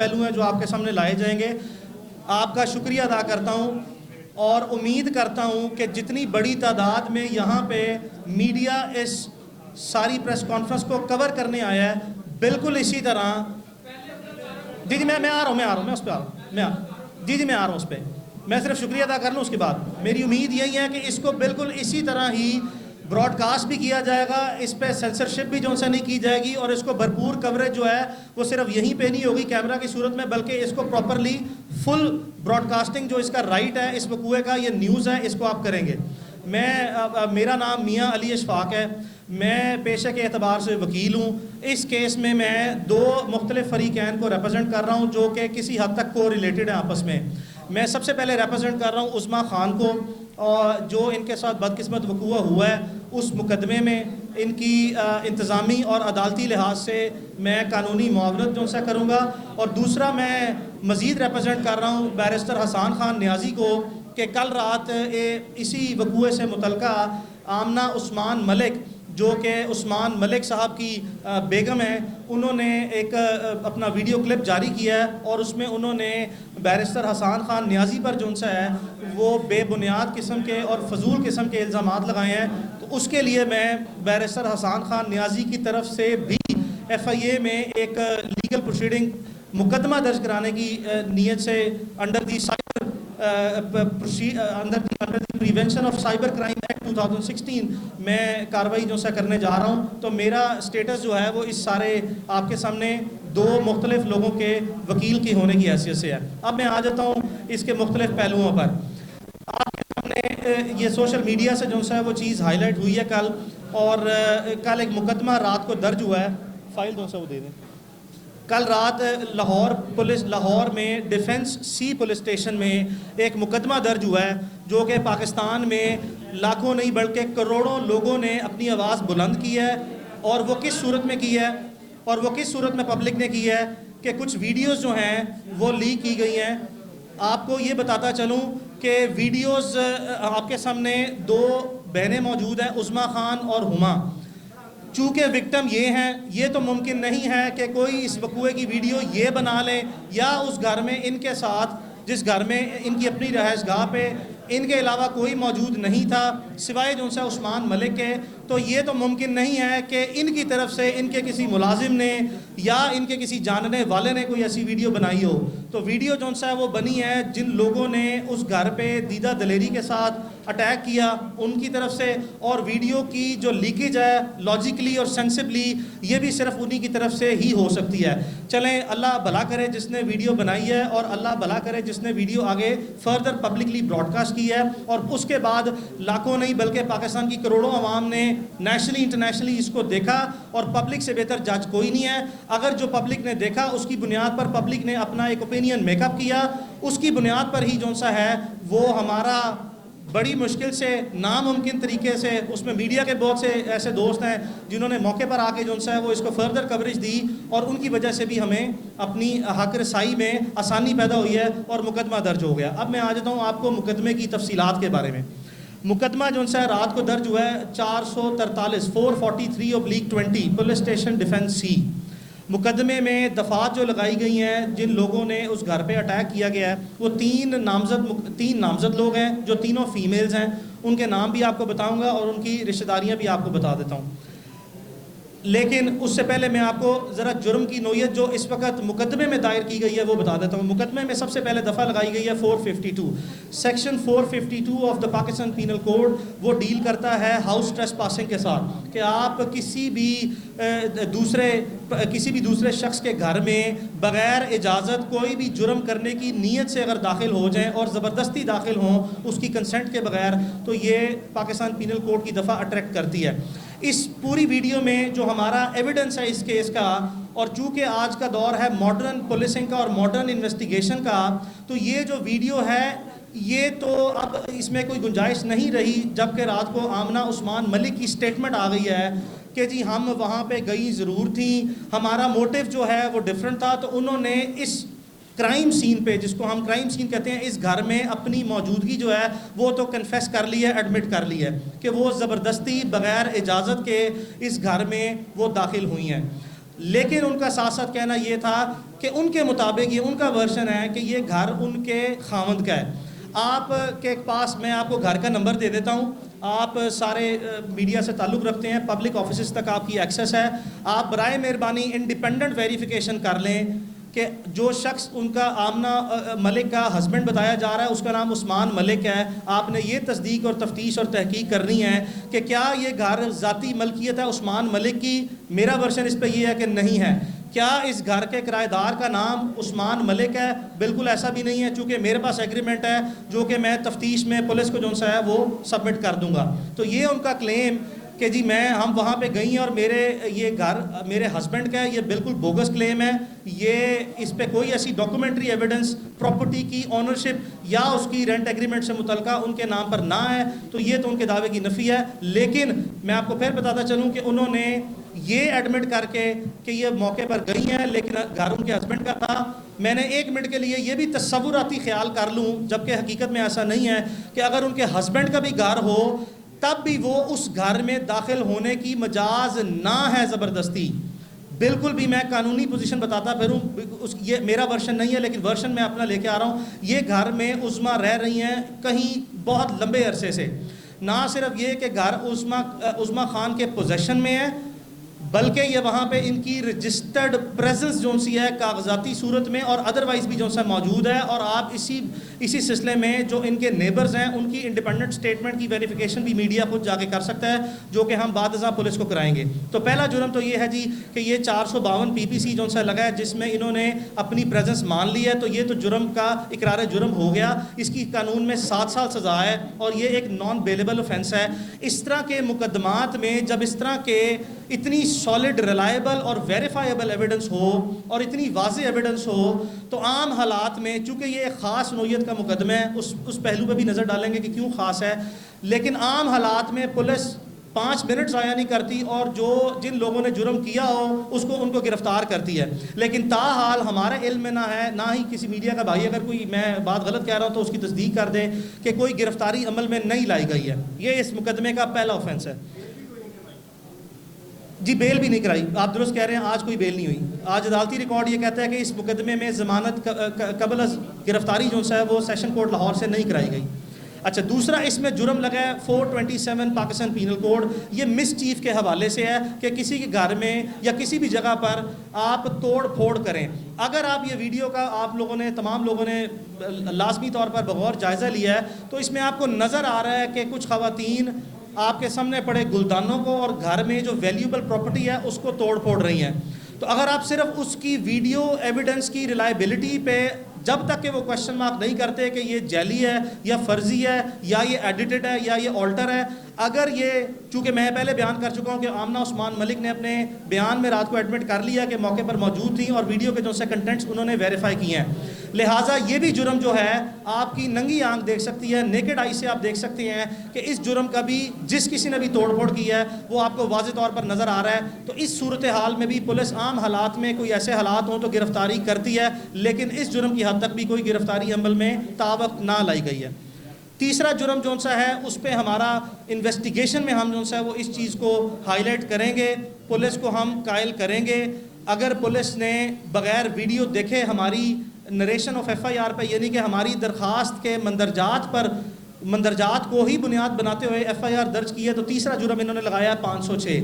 پہلو ہیں جو آپ کے سامنے لائے جائیں گے. آپ کا شکریہ ادا کرتا ہوں اور امید کرتا ہوں کہ جتنی بڑی تعداد میں یہاں پہ میڈیا اس ساری پریس کانفرنس کو کور کرنے آیا ہے، بالکل اسی طرح جی میں آ رہا ہوں میں اس پہ آ رہا ہوں میں آ رہا ہوں اس پہ. میں صرف شکریہ ادا کر لوں، اس کے بعد میری امید یہی ہے کہ اس کو بالکل اسی طرح ہی براڈ کاسٹ بھی کیا جائے گا، اس پہ سینسرشپ بھی جو سے نہیں کی جائے گی، اور اس کو بھرپور کوریج جو ہے وہ صرف یہیں پہ نہیں ہوگی کیمرہ کی صورت میں، بلکہ اس کو پراپرلی فل براڈ کاسٹنگ جو اس کا رائٹ ہے اس وقوعے کا، یہ نیوز ہے، اس کو آپ کریں گے. میرا نام میاں علی اشفاق ہے، میں پیشے کے اعتبار سے وکیل ہوں. اس کیس میں دو مختلف فریقین کو ریپرزنٹ کر رہا ہوں جو کہ کسی حد تک کو ریلیٹڈ ہیں آپس میں. میں سب سے پہلے ریپرزنٹ کر رہا ہوں عظمیٰ خان کو، جو ان کے ساتھ بدقسمت وقوع ہوا ہے اس مقدمے میں ان کی انتظامی اور عدالتی لحاظ سے میں قانونی معاونت جو سے کروں گا. اور دوسرا میں مزید ریپرزنٹ کر رہا ہوں بیرسٹر حسان خان نیازی کو کہ کل رات اسی وقوعے سے متعلقہ آمنہ عثمان ملک جو کہ عثمان ملک صاحب کی بیگم ہیں، انہوں نے ایک اپنا ویڈیو کلپ جاری کیا ہے اور اس میں انہوں نے بیرسٹر حسان خان نیازی پر جو سا ہے وہ بے بنیاد قسم کے اور فضول قسم کے الزامات لگائے ہیں. تو اس کے لیے میں بیرسٹر حسان خان نیازی کی طرف سے بھی ایف آئی اے میں ایک لیگل پروسیڈنگ مقدمہ درج کرانے کی نیت سے under the prevention of cyber crime act 2016 میں کارروائی جو سے کرنے جا رہا ہوں. تو میرا سٹیٹس جو ہے وہ اس سارے آپ کے سامنے دو مختلف لوگوں کے وکیل کی ہونے کی حیثیت سے ہے. اب میں آ جاتا ہوں اس کے مختلف پہلوؤں پر. آپ کے سامنے یہ سوشل میڈیا سے جو ہے وہ چیز ہائی لائٹ ہوئی ہے کل، اور کل ایک مقدمہ رات کو درج ہوا ہے. فائل جو وہ دے دیں. کل رات لاہور میں ڈیفنس سی پولیس اسٹیشن میں ایک مقدمہ درج ہوا ہے جو کہ پاکستان میں لاکھوں نہیں بلکہ کروڑوں لوگوں نے اپنی آواز بلند کی ہے. اور وہ کس صورت میں کی ہے، اور وہ کس صورت میں پبلک نے کی ہے کہ کچھ ویڈیوز جو ہیں وہ لیک کی گئی ہیں. آپ کو یہ بتاتا چلوں کہ ویڈیوز آپ کے سامنے دو بہنیں موجود ہیں، عظمیٰ خان اور ہما. چونکہ وکٹم یہ ہیں، یہ تو ممکن نہیں ہے کہ کوئی اس وقوعے کی ویڈیو یہ بنا لے یا اس گھر میں ان کے ساتھ جس گھر میں ان کی اپنی رہائش گاہ پہ ان کے علاوہ کوئی موجود نہیں تھا سوائے جو سے عثمان ملک کے. تو یہ تو ممکن نہیں ہے کہ ان کی طرف سے ان کے کسی ملازم نے یا ان کے کسی جاننے والے نے کوئی ایسی ویڈیو بنائی ہو. تو ویڈیو جو ہے وہ بنی ہے جن لوگوں نے اس گھر پہ دیدہ دلیری کے ساتھ اٹیک کیا ان کی طرف سے، اور ویڈیو کی جو لیکیج ہے لاجیکلی اور سینسبلی یہ بھی صرف انہی کی طرف سے ہی ہو سکتی ہے. چلیں اللہ بھلا کرے جس نے ویڈیو بنائی ہے، اور اللہ بھلا کرے جس نے ویڈیو آگے فردر پبلکلی براڈ کاسٹ کی ہے. اور اس کے بعد لاکھوں نہیں بلکہ پاکستان کی کروڑوں عوام نے نیشنلی انٹرنیشنلی اس کو دیکھا، اور پبلک سے بہتر جج کوئی نہیں ہے. اگر جو پبلک نے دیکھا اس کی بنیاد پر پبلک نے اپنا ایک اوپینین میک اپ کیا، اس کی بنیاد پر ہی جو سا ہے وہ ہمارا بڑی مشکل سے ناممکن طریقے سے اس میں میڈیا کے بہت سے ایسے دوست ہیں جنہوں نے موقع پر آ کے جو ہے وہ اس کو فردر کوریج دی، اور ان کی وجہ سے بھی ہمیں اپنی حق رسائی میں آسانی پیدا ہوئی ہے اور مقدمہ درج ہو گیا. اب میں آ جاتا ہوں آپ کو مقدمے کی تفصیلات کے بارے میں. مقدمہ جو ہے رات کو درج ہوا ہے 443/20 پولیس اسٹیشن ڈیفنس سی. مقدمے میں دفعات جو لگائی گئی ہیں جن لوگوں نے اس گھر پہ اٹیک کیا گیا ہے وہ تین نامزد لوگ ہیں جو تینوں فیمیلز ہیں. ان کے نام بھی آپ کو بتاؤں گا اور ان کی رشتہ داریاں بھی آپ کو بتا دیتا ہوں. لیکن اس سے پہلے میں آپ کو ذرا جرم کی نوعیت جو اس وقت مقدمے میں دائر کی گئی ہے وہ بتا دیتا ہوں. مقدمے میں سب سے پہلے دفعہ لگائی گئی ہے 452 section 452 of the Pakistan penal code. وہ ڈیل کرتا ہے ہاؤس ٹریس پاسنگ کے ساتھ کہ آپ کسی بھی دوسرے شخص کے گھر میں بغیر اجازت کوئی بھی جرم کرنے کی نیت سے اگر داخل ہو جائیں اور زبردستی داخل ہوں اس کی کنسنٹ کے بغیر، تو یہ پاکستان پینل کوڈ کی دفعہ اٹریکٹ کرتی ہے. اس پوری ویڈیو میں جو ہمارا ایویڈنس ہے اس کیس کا، اور چونکہ آج کا دور ہے ماڈرن پولیسنگ کا اور ماڈرن انویسٹیگیشن کا، تو یہ جو ویڈیو ہے یہ تو اب اس میں کوئی گنجائش نہیں رہی. جبکہ رات کو آمنہ عثمان ملک کی سٹیٹمنٹ آ گئی ہے کہ جی ہم وہاں پہ گئی ضرور تھیں، ہمارا موٹیو جو ہے وہ ڈیفرنٹ تھا. تو انہوں نے اس کرائم سین پہ، جس کو ہم کرائم سین کہتے ہیں، اس گھر میں اپنی موجودگی جو ہے وہ تو کنفیس کر لی ہے، ایڈمٹ کر لی ہے کہ وہ زبردستی بغیر اجازت کے اس گھر میں وہ داخل ہوئی ہیں. لیکن ان کا ساتھ ساتھ کہنا یہ تھا کہ ان کے مطابق یہ ان کا ورژن ہے کہ یہ گھر ان کے خاوند کا ہے. آپ کے پاس میں آپ کو گھر کا نمبر دے دیتا ہوں, آپ سارے میڈیا سے تعلق رکھتے ہیں, پبلک آفیسز تک آپ کی ایکسیس ہے, آپ برائے مہربانی انڈیپینڈنٹ ویریفیکیشن کر لیں کہ جو شخص ان کا آمنہ ملک کا ہسبینڈ بتایا جا رہا ہے اس کا نام عثمان ملک ہے. آپ نے یہ تصدیق اور تفتیش اور تحقیق کرنی ہے کہ کیا یہ گھر ذاتی ملکیت ہے عثمان ملک کی. میرا ورژن اس پہ یہ ہے کہ نہیں ہے. کیا اس گھر کے کرایہ دار کا نام عثمان ملک ہے؟ بالکل ایسا بھی نہیں ہے, چونکہ میرے پاس ایگریمنٹ ہے جو کہ میں تفتیش میں پولیس کو جو سا ہے وہ سبمٹ کر دوں گا. تو یہ ان کا کلیم کہ جی ہم وہاں پہ گئی ہیں اور یہ گھر میرے ہسبینڈ کا ہے, یہ بالکل بوگس کلیم ہے. یہ اس پہ کوئی ایسی ڈاکومنٹری ایویڈنس پراپرٹی کی اونرشپ یا اس کی رینٹ ایگریمنٹ سے متعلقہ ان کے نام پر نہ ہے, تو یہ تو ان کے دعوے کی نفی ہے. لیکن میں آپ کو پھر بتاتا چلوں کہ انہوں نے یہ ایڈمٹ کر کے کہ یہ موقع پر گئی ہیں لیکن گھر ان کے ہسبینڈ کا تھا. میں نے ایک منٹ کے لیے یہ بھی تصوراتی خیال کر لوں, جبکہ حقیقت میں ایسا نہیں ہے, کہ اگر ان کے ہسبینڈ کا بھی گھر ہو تب بھی وہ اس گھر میں داخل ہونے کی مجاز نہ ہے زبردستی. بالکل بھی میں قانونی پوزیشن بتاتا پھروں, یہ میرا ورشن نہیں ہے لیکن ورشن میں اپنا لے کے آ رہا ہوں. یہ گھر میں عظمیٰ رہ رہی ہیں کہیں بہت لمبے عرصے سے. نہ صرف یہ کہ گھر عظمیٰ خان کے پوزیشن میں ہے, بلکہ یہ وہاں پہ ان کی رجسٹرڈ پریزنس جو سی ہے کاغذاتی صورت میں اور ادروائز بھی جو سا موجود ہے. اور آپ اسی سلسلے میں جو ان کے نیبرز ہیں ان کی انڈیپینڈنٹ سٹیٹمنٹ کی ویریفیکیشن بھی میڈیا خود جا کے کر سکتا ہے, جو کہ ہم بعد ازاں پولیس کو کرائیں گے. تو پہلا جرم تو یہ ہے جی کہ یہ 452 PPC جو سا لگا ہے جس میں انہوں نے اپنی پریزنس مان لی ہے, تو یہ تو جرم کا اقرار جرم ہو گیا. اس کی قانون میں 7 سال سزا ہے اور یہ ایک نان بیلیبل اوفینس ہے. اس طرح کے مقدمات میں جب اس طرح کے اتنی سالڈ ریلائبل اور ویریفائیبل ایویڈنس ہو اور اتنی واضح ایویڈنس ہو, تو عام حالات میں چونکہ یہ ایک خاص نوعیت کا مقدمہ ہے, اس پہلو پہ بھی نظر ڈالیں گے کہ کیوں خاص ہے, لیکن عام حالات میں پولیس 5 منٹ ضائع نہیں کرتی اور جن لوگوں نے جرم کیا ہو ان کو گرفتار کرتی ہے. لیکن تاحال ہمارے علم میں نہ ہے, نہ ہی کسی میڈیا کا بھائی اگر کوئی میں بات غلط کہہ رہا ہوں تو اس کی تصدیق کر دے کہ کوئی گرفتاری عمل میں نہیں لائی گئی ہے. یہ اس مقدمے کا پہلا آفینس ہے. جی بیل بھی نہیں کرائی, آپ درست کہہ رہے ہیں, آج کوئی بیل نہیں ہوئی. آج عدالتی ریکارڈ یہ کہتا ہے کہ اس مقدمے میں ضمانت قبل از گرفتاری جو ہے وہ سیشن کورٹ لاہور سے نہیں کرائی گئی. اچھا, دوسرا اس میں جرم لگا ہے 427 پاکستان پینل کوڈ. یہ مس چیف کے حوالے سے ہے کہ کسی کے گھر میں یا کسی بھی جگہ پر آپ توڑ پھوڑ کریں. اگر آپ یہ ویڈیو کا تمام لوگوں نے لازمی طور پر بغور جائزہ لیا ہے تو اس میں آپ کو نظر آ رہا ہے کہ کچھ خواتین آپ کے سامنے پڑے گلدانوں کو اور گھر میں جو ویلیوبل پراپرٹی ہے اس کو توڑ پھوڑ رہی ہیں. تو اگر آپ صرف اس کی ویڈیو ایویڈنس کی ریلائبلٹی پہ جب تک کہ وہ کوشچن مارک نہیں کرتے کہ یہ جعلی ہے یا فرضی ہے یا یہ ایڈیٹڈ ہے یا یہ آلٹر ہے, اگر یہ چونکہ میں پہلے بیان کر چکا ہوں کہ آمنہ عثمان ملک نے اپنے بیان میں رات کو ایڈمٹ کر لیا کہ موقع پر موجود تھیں اور ویڈیو کے جو سے کنٹینٹس انہوں نے ویریفائی کیے ہیں, لہٰذا یہ بھی جرم جو ہے آپ کی ننگی آنکھ دیکھ سکتی ہے, نیکڈ آئی سے آپ دیکھ سکتے ہیں کہ اس جرم کا بھی جس کسی نے بھی توڑ پھوڑ کی ہے وہ آپ کو واضح طور پر نظر آ رہا ہے. تو اس صورتحال میں بھی پولیس عام حالات میں کوئی ایسے حالات ہوں تو گرفتاری کرتی ہے, لیکن اس جرم کی حد تک بھی کوئی گرفتاری عمل میں تاوق نہ لائی گئی ہے. تیسرا جرم جو سا ہے اس پہ ہمارا انویسٹیگیشن میں ہم جو سا ہے وہ اس چیز کو ہائی لائٹ کریں گے, پولیس کو ہم قائل کریں گے. اگر پولیس نے بغیر ویڈیو دیکھے ہماری نریشن آف FIR پہ, یعنی کہ ہماری درخواست کے مندرجات کو ہی بنیاد بناتے ہوئے FIR درج کی ہے, تو تیسرا جرم انہوں نے لگایا 506.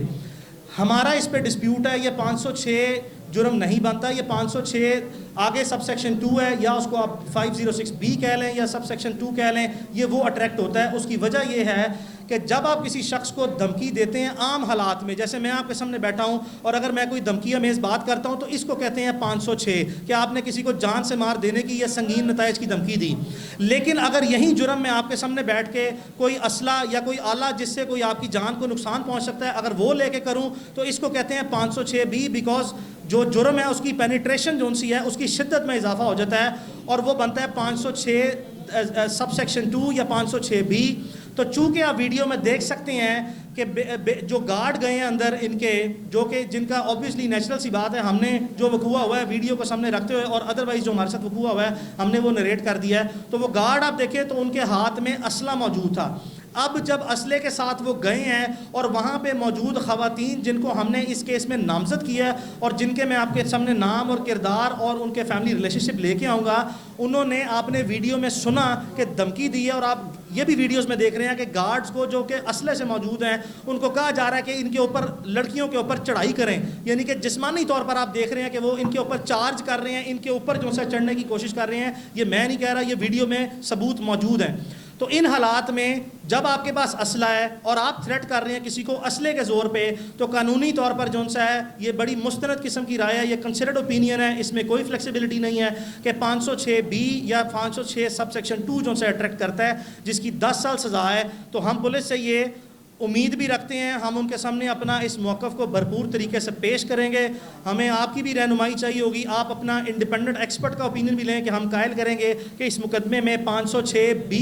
ہمارا اس پہ ڈسپیوٹ ہے, یہ 506 جرم نہیں بنتا. یہ 506 آگے سب سیکشن 2 ہے, یا اس کو آپ 506B کہہ لیں یا سب سیکشن 2 کہہ لیں, یہ وہ اٹریکٹ ہوتا ہے. اس کی وجہ یہ ہے کہ جب آپ کسی شخص کو دھمکی دیتے ہیں عام حالات میں, جیسے میں آپ کے سامنے بیٹھا ہوں اور اگر میں کوئی دھمکی امیز بات کرتا ہوں تو اس کو کہتے ہیں 506 کہ آپ نے کسی کو جان سے مار دینے کی یا سنگین نتائج کی دھمکی دی. لیکن اگر یہی جرم میں آپ کے سامنے بیٹھ کے کوئی اسلحہ یا کوئی آلہ جس سے کوئی آپ کی جان کو نقصان پہنچ سکتا ہے اگر وہ لے کے کروں تو اس کو کہتے ہیں 506B, بیکاز جو جرم ہے اس کی پینیٹریشن جو سی ہے اس کی شدت میں اضافہ ہو جاتا ہے اور وہ بنتا ہے 506 سب سیکشن 2 یا 506B. تو چونکہ آپ ویڈیو میں دیکھ سکتے ہیں کہ جو گارڈ گئے ہیں اندر ان کے, جو کہ جن کا اوبویسلی نیچرل سی بات ہے, ہم نے جو وقوع ہوا ہے ویڈیو کو سامنے رکھتے ہوئے اور ادروائز جو ہمارے ساتھ وقوع ہوا ہے ہم نے وہ نریٹ کر دیا ہے, تو وہ گارڈ آپ دیکھیں تو ان کے ہاتھ میں اسلحہ موجود تھا. اب جب اسلحے کے ساتھ وہ گئے ہیں اور وہاں پہ موجود خواتین جن کو ہم نے اس کیس میں نامزد کیا ہے اور جن کے میں آپ کے سامنے نام اور کردار اور ان کے فیملی ریلیشن شپ لے کے آؤں گا، انہوں نے آپ نے ویڈیو میں سنا کہ دھمکی دی ہے، اور آپ یہ بھی ویڈیوز میں دیکھ رہے ہیں کہ گارڈز کو جو کہ اسلحے سے موجود ہیں ان کو کہا جا رہا ہے کہ ان کے اوپر لڑکیوں کے اوپر چڑھائی کریں، یعنی کہ جسمانی طور پر آپ دیکھ رہے ہیں کہ وہ ان کے اوپر چارج کر رہے ہیں، ان کے اوپر جو سے چڑھنے کی کوشش کر رہے ہیں. یہ میں نہیں کہہ رہا، یہ ویڈیو میں ثبوت موجود ہیں. تو ان حالات میں جب آپ کے پاس اسلحہ ہے اور آپ تھریٹ کر رہے ہیں کسی کو اسلحے کے زور پہ، تو قانونی طور پر جو سا ہے یہ بڑی مستند قسم کی رائے ہے، یہ کنسیڈرڈ اوپینین ہے، اس میں کوئی فلیکسیبلٹی نہیں ہے کہ 506B یا 506 سب سیکشن 2 جو سے اٹریکٹ کرتا ہے جس کی 10 سال سزا ہے. تو ہم پولیس سے یہ امید بھی رکھتے ہیں، ہم ان کے سامنے اپنا اس موقف کو بھرپور طریقے سے پیش کریں گے. ہمیں آپ کی بھی رہنمائی چاہیے ہوگی، آپ اپنا انڈیپینڈنٹ ایکسپرٹ کا اوپینین بھی لیں کہ ہم قائل کریں گے کہ اس مقدمے میں 506B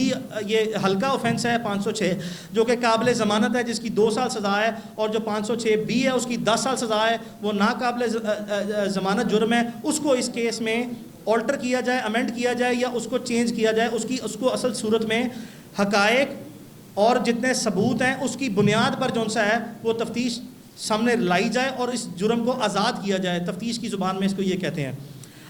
یہ ہلکا اوفینس ہے، 506 جو کہ قابل ضمانت ہے جس کی 2 سال سزا ہے، اور جو 506B ہے اس کی 10 سال سزا ہے، وہ ناقابل ضمانت جرم ہے. اس کو اس کیس میں آلٹر کیا جائے، امینڈ کیا جائے یا اس کو چینج کیا جائے، اس کو اصل صورت میں حقائق اور جتنے ثبوت ہیں اس کی بنیاد پر جو سا ہے وہ تفتیش سامنے لائی جائے اور اس جرم کو آزاد کیا جائے. تفتیش کی زبان میں اس کو یہ کہتے ہیں.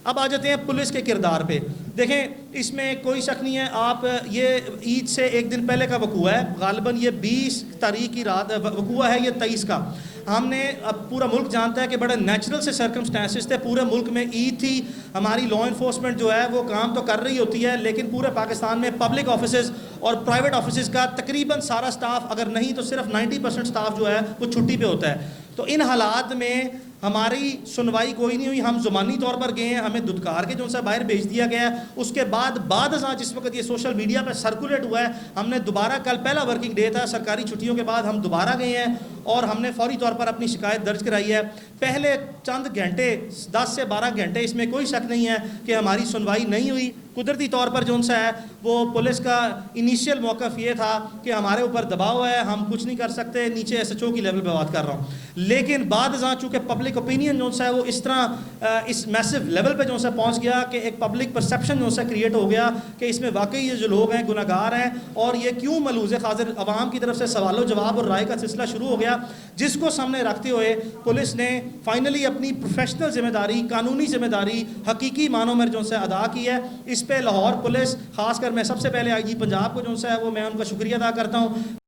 اب آ جاتے ہیں پولیس کے کردار پہ. دیکھیں اس میں کوئی شک نہیں ہے، آپ یہ عید سے ایک دن پہلے کا وقوع ہے، غالباً یہ 20 تاریخ کی رات وقوع ہے، یہ 23 کا. ہم نے اب پورا ملک جانتا ہے کہ بڑے نیچرل سے سرکمسٹانسز تھے، پورے ملک میں عید تھی، ہماری لا انفورسمنٹ جو ہے وہ کام تو کر رہی ہوتی ہے، لیکن پورے پاکستان میں پبلک آفیسز اور پرائیویٹ آفیسز کا تقریباً سارا سٹاف، اگر نہیں تو صرف 90% سٹاف جو ہے وہ چھٹی پہ ہوتا ہے. تو ان حالات میں ہماری سنوائی کوئی نہیں ہوئی، ہم زمانی طور پر گئے ہیں، ہمیں دھتکار کے جو سا باہر بھیج دیا گیا ہے. اس کے بعد ازاں جس وقت یہ سوشل میڈیا پہ سرکولیٹ ہوا ہے، ہم نے دوبارہ، کل پہلا ورکنگ ڈے تھا سرکاری چھٹیوں کے بعد، ہم دوبارہ گئے ہیں اور ہم نے فوری طور پر اپنی شکایت درج کرائی ہے. پہلے چند گھنٹے 10 سے 12 گھنٹے اس میں کوئی شک نہیں ہے کہ ہماری سنوائی نہیں ہوئی. قدرتی طور پر جو سا ہے وہ پولیس کا انیشیل موقف یہ تھا کہ ہمارے اوپر دباؤ ہے، ہم کچھ نہیں کر سکتے، نیچے SHO کی لیول پہ بات کر رہا ہوں. لیکن بعد ازاں چونکہ پبلک اوپینین جو سا ہے وہ اس طرح اس میسو لیول پہ جو سا پہنچ گیا کہ ایک پبلک پرسیپشن جو سا کریٹ ہو گیا کہ اس میں واقعی یہ جو لوگ ہیں گناہ گار ہیں اور یہ کیوں ملوث خاطر. عوام کی طرف سے سوال و جواب اور رائے کا سلسلہ شروع ہو گیا، جس کو سامنے رکھتے ہوئے پولیس نے فائنلی اپنی پروفیشنل ذمہ داری، قانونی ذمہ داری حقیقی معنوں میں جو سے ادا کی ہے. اس پہ لاہور پولیس، خاص کر میں سب سے پہلے IG پنجاب کو جو سا ہے وہ میں ان کا شکریہ ادا کرتا ہوں.